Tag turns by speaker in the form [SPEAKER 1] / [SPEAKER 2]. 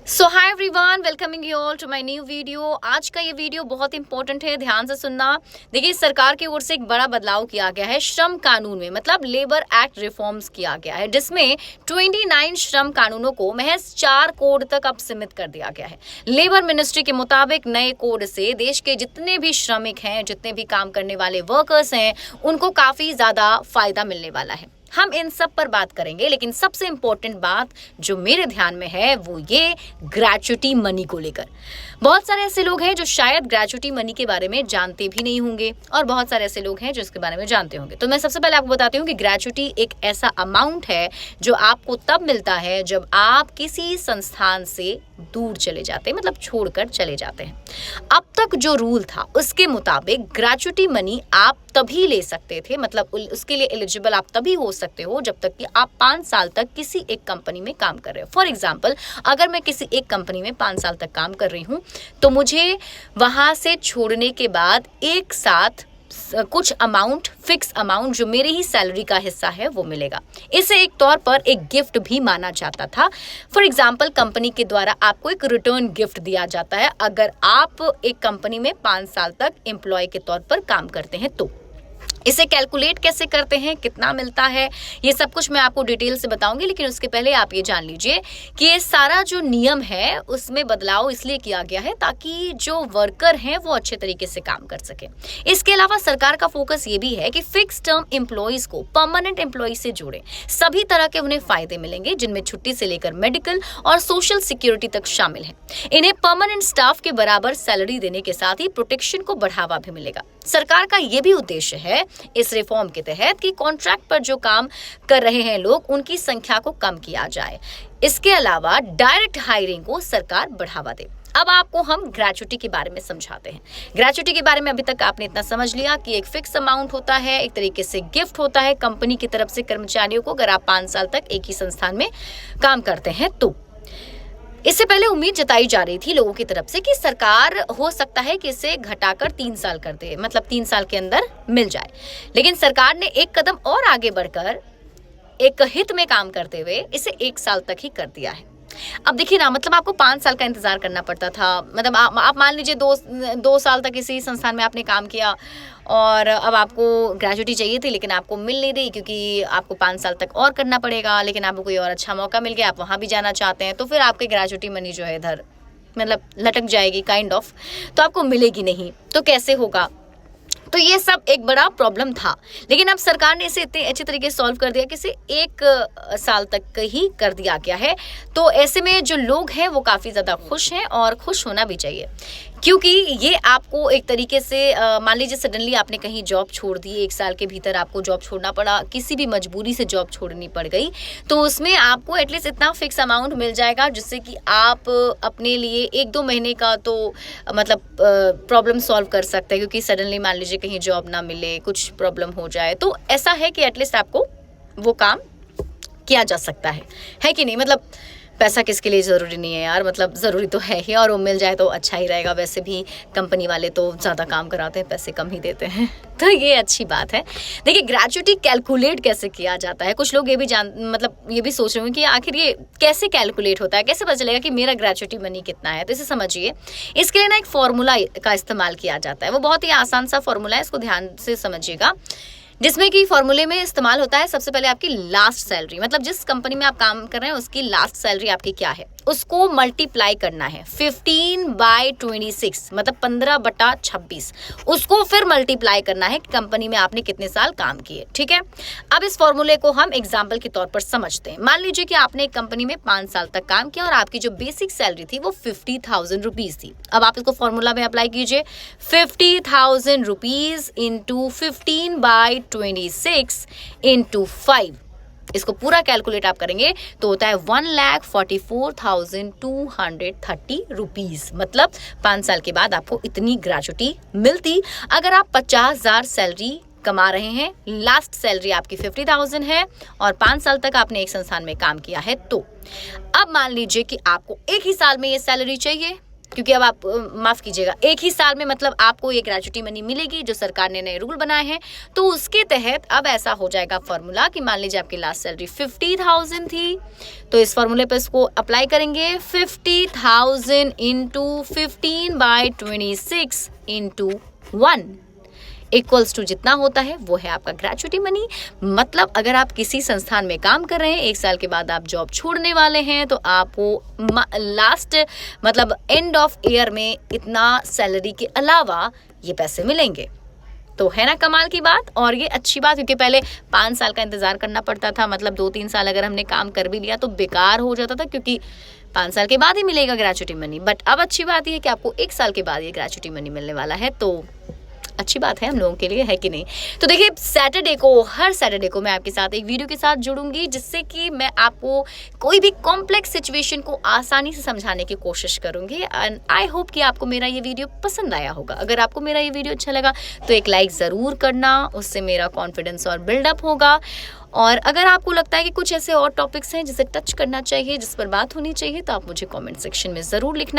[SPEAKER 1] So hi everyone, welcoming you all to my new video. आज का ये video बहुत इंपॉर्टेंट है, ध्यान से सुनना। देखिए, सरकार की ओर से एक बड़ा बदलाव किया गया है श्रम कानून में, मतलब लेबर एक्ट रिफॉर्म्स किया गया है, जिसमें 29 श्रम कानूनों को महज 4 कोड तक अब सीमित कर दिया गया है। लेबर मिनिस्ट्री के मुताबिक नए कोड से देश के जितने भी श्रमिक हैं, जितने भी काम करने वाले वर्कर्स हैं, उनको काफी ज्यादा फायदा मिलने वाला है। हम इन सब पर बात करेंगे, लेकिन सबसे इंपॉर्टेंट बात जो मेरे ध्यान में है वो ये ग्रेच्युटी मनी को लेकर। बहुत सारे ऐसे लोग हैं जो शायद ग्रेच्युटी मनी के बारे में जानते भी नहीं होंगे, और बहुत सारे ऐसे लोग हैं जो इसके बारे में जानते होंगे। तो मैं सबसे पहले आपको बताती हूँ कि ग्रेच्युटी एक ऐसा अमाउंट है जो आपको तब मिलता है जब आप किसी संस्थान से दूर चले जाते हैं, मतलब छोड़कर चले जाते हैं। अब तक जो रूल था उसके मुताबिक ग्रेच्युटी मनी आप तभी ले सकते थे, मतलब उसके लिए एलिजिबल आप तभी हो सकते हो जब तक कि आप 5 साल तक किसी एक कंपनी में काम कर रहे हो। फॉर एग्जाम्पल, अगर मैं किसी एक कंपनी में 5 साल तक काम कर रही हूँ तो मुझे वहां से छोड़ने के बाद एक साथ कुछ अमाउंट, फिक्स अमाउंट जो मेरी ही सैलरी का हिस्सा है वो मिलेगा। इसे एक तौर पर एक गिफ्ट भी माना जाता था। फॉर एग्जाम्पल, कंपनी के द्वारा आपको एक रिटर्न गिफ्ट दिया जाता है अगर आप एक कंपनी में 5 साल तक एम्प्लॉय के तौर पर काम करते हैं। तो इसे कैलकुलेट कैसे करते हैं, कितना मिलता है, ये सब कुछ मैं आपको डिटेल से बताऊंगी। लेकिन उसके पहले आप ये जान लीजिए कि ये सारा जो नियम है उसमें बदलाव इसलिए किया गया है ताकि जो वर्कर हैं वो अच्छे तरीके से काम कर सके। इसके अलावा सरकार का फोकस ये भी है कि फिक्स टर्म एम्प्लॉइज को परमानेंट एम्प्लॉय से जोड़े। सभी तरह के उन्हें फायदे मिलेंगे, जिनमें छुट्टी से लेकर मेडिकल और सोशल सिक्योरिटी तक शामिल है। इन्हें परमानेंट स्टाफ के बराबर सैलरी देने के साथ ही प्रोटेक्शन को बढ़ावा भी मिलेगा। सरकार का यह भी उद्देश्य है इस रिफॉर्म के तहत कि कॉन्ट्रैक्ट पर जो काम कर रहे हैं लोग, उनकी संख्या को कम किया जाए। इसके अलावा डायरेक्ट हायरिंग को सरकार बढ़ावा दे। अब आपको हम ग्रेच्युटी के बारे में समझाते हैं। ग्रेच्युटी के बारे में अभी तक आपने इतना समझ लिया कि एक फिक्स अमाउंट होता है, एक तरीके से गिफ्ट होता है कंपनी की तरफ से कर्मचारियों को अगर आप 5 साल तक एक ही संस्थान में काम करते हैं। तो इससे पहले उम्मीद जताई जा रही थी लोगों की तरफ से कि सरकार हो सकता है कि इसे घटाकर 3 साल कर दे, मतलब 3 साल के अंदर मिल जाए। लेकिन सरकार ने एक कदम और आगे बढ़कर एक हित में काम करते हुए इसे 1 साल तक ही कर दिया है। अब देखिए ना, मतलब आपको 5 साल का इंतजार करना पड़ता था। मतलब आप मान लीजिए 2 साल तक इसी संस्थान में आपने काम किया और अब आपको ग्रेच्युटी चाहिए थी, लेकिन आपको मिल नहीं रही क्योंकि आपको 5 साल तक और करना पड़ेगा। लेकिन आपको कोई और अच्छा मौका मिल गया, आप वहाँ भी जाना चाहते हैं, तो फिर आपकी ग्रेच्युटी मनी जो है इधर मतलब लटक जाएगी काइंड ऑफ, तो आपको मिलेगी नहीं। तो कैसे होगा? तो ये सब एक बड़ा प्रॉब्लम था। लेकिन अब सरकार ने इसे इतने अच्छे तरीके से सॉल्व कर दिया कि इसे 1 साल तक ही कर दिया गया है। तो ऐसे में जो लोग हैं वो काफ़ी ज़्यादा खुश हैं, और खुश होना भी चाहिए, क्योंकि ये आपको एक तरीके से मान लीजिए सडनली आपने कहीं जॉब छोड़ दी, 1 साल के भीतर आपको जॉब छोड़ना पड़ा, किसी भी मजबूरी से जॉब छोड़नी पड़ गई, तो उसमें आपको एटलीस्ट इतना फिक्स अमाउंट मिल जाएगा जिससे कि आप अपने लिए 1-2 महीने का तो मतलब प्रॉब्लम सॉल्व कर सकते हैं। क्योंकि सडनली मान लीजिए कहीं जॉब ना मिले, कुछ प्रॉब्लम हो जाए, तो ऐसा है कि एटलीस्ट आपको वो काम किया जा सकता है कि नहीं? मतलब पैसा किसके लिए ज़रूरी नहीं है यार, मतलब ज़रूरी तो है ही, और वो मिल जाए तो अच्छा ही रहेगा। वैसे भी कंपनी वाले तो ज़्यादा काम कराते हैं, पैसे कम ही देते हैं, तो ये अच्छी बात है। देखिए, ग्रेच्युटी कैलकुलेट कैसे किया जाता है, कुछ लोग ये भी ये भी सोच रहे होंगे कि आखिर ये कैसे कैलकुलेट होता है, कैसे पता चलेगा कि मेरा ग्रेच्युटी मनी कितना है। तो इसे समझिए, इसके लिए ना एक फॉर्मूला का इस्तेमाल किया जाता है। वो बहुत ही आसान सा फॉर्मूला है, इसको ध्यान से समझिएगा, जिसमें कि फॉर्मूले में इस्तेमाल होता है सबसे पहले आपकी लास्ट सैलरी, मतलब जिस कंपनी में आप काम कर रहे हैं उसकी लास्ट सैलरी आपकी क्या है, उसको मल्टीप्लाई करना है 15/26, मतलब 15/26। उसको फिर मल्टीप्लाई करना है कि कंपनी में आपने कितने साल काम किए। ठीक है, अब इस फॉर्मूले को हम एग्जाम्पल के तौर पर समझते हैं। मान लीजिए कि आपने एक कंपनी में 5 साल तक काम किया और आपकी जो बेसिक सैलरी थी वो 50,000 रुपीज थी। अब आप इसको फॉर्मूला में अप्लाई कीजिए, 50,000 रुपीज इंटू 15/26 इंटू 5। इसको पूरा कैलकुलेट आप करेंगे तो होता है 1,44,230 रुपीज। मतलब 5 साल के बाद आपको इतनी ग्रेच्युटी मिलती अगर आप 50,000 सैलरी कमा रहे हैं। लास्ट सैलरी आपकी 50,000 है और 5 साल तक आपने एक संस्थान में काम किया है। तो अब मान लीजिए कि आपको एक ही साल में ये सैलरी चाहिए, क्योंकि अब आप माफ कीजिएगा, एक ही साल में मतलब आपको ये ग्रेच्युटी मनी मिलेगी जो सरकार ने नए रूल बनाए हैं। तो उसके तहत अब ऐसा हो जाएगा फॉर्मूला कि मान लीजिए आपकी लास्ट सैलरी 50,000 थी, तो इस फॉर्मूले पर इसको अप्लाई करेंगे। 50,000 इंटू 15/26 इंटू 1 इक्वल्स टू जितना होता है वो है आपका ग्रेच्युटी मनी। मतलब अगर आप किसी संस्थान में काम कर रहे हैं, एक साल के बाद आप जॉब छोड़ने वाले हैं, तो आपको लास्ट मतलब एंड ऑफ ईयर में इतना सैलरी के अलावा ये पैसे मिलेंगे। तो है ना कमाल की बात, और ये अच्छी बात, क्योंकि पहले 5 साल का इंतजार करना पड़ता था। मतलब 2-3 साल अगर हमने काम कर भी लिया तो बेकार हो जाता था, क्योंकि 5 साल के बाद ही मिलेगा ग्रेच्युटी मनी। बट अब अच्छी बात यह है कि आपको 1 साल के बाद ये ग्रेच्युटी मनी मिलने वाला है, तो अच्छी बात है हम लोगों के लिए, है कि नहीं। तो देखिए हर सैटरडे को मैं आपके साथ एक वीडियो के साथ जुड़ूंगी, जिससे कि मैं आपको कोई भी कॉम्प्लेक्स सिचुएशन को आसानी से समझाने की कोशिश करूंगी। एंड आई होप कि आपको मेरा ये वीडियो पसंद आया होगा। अगर आपको मेरा ये वीडियो अच्छा लगा तो एक लाइक ज़रूर करना, उससे मेरा कॉन्फिडेंस और बिल्डअप होगा। और अगर आपको लगता है कि कुछ ऐसे और टॉपिक्स हैं जिसे टच करना चाहिए, जिस पर बात होनी चाहिए, तो आप मुझे कॉमेंट सेक्शन में ज़रूर लिखना।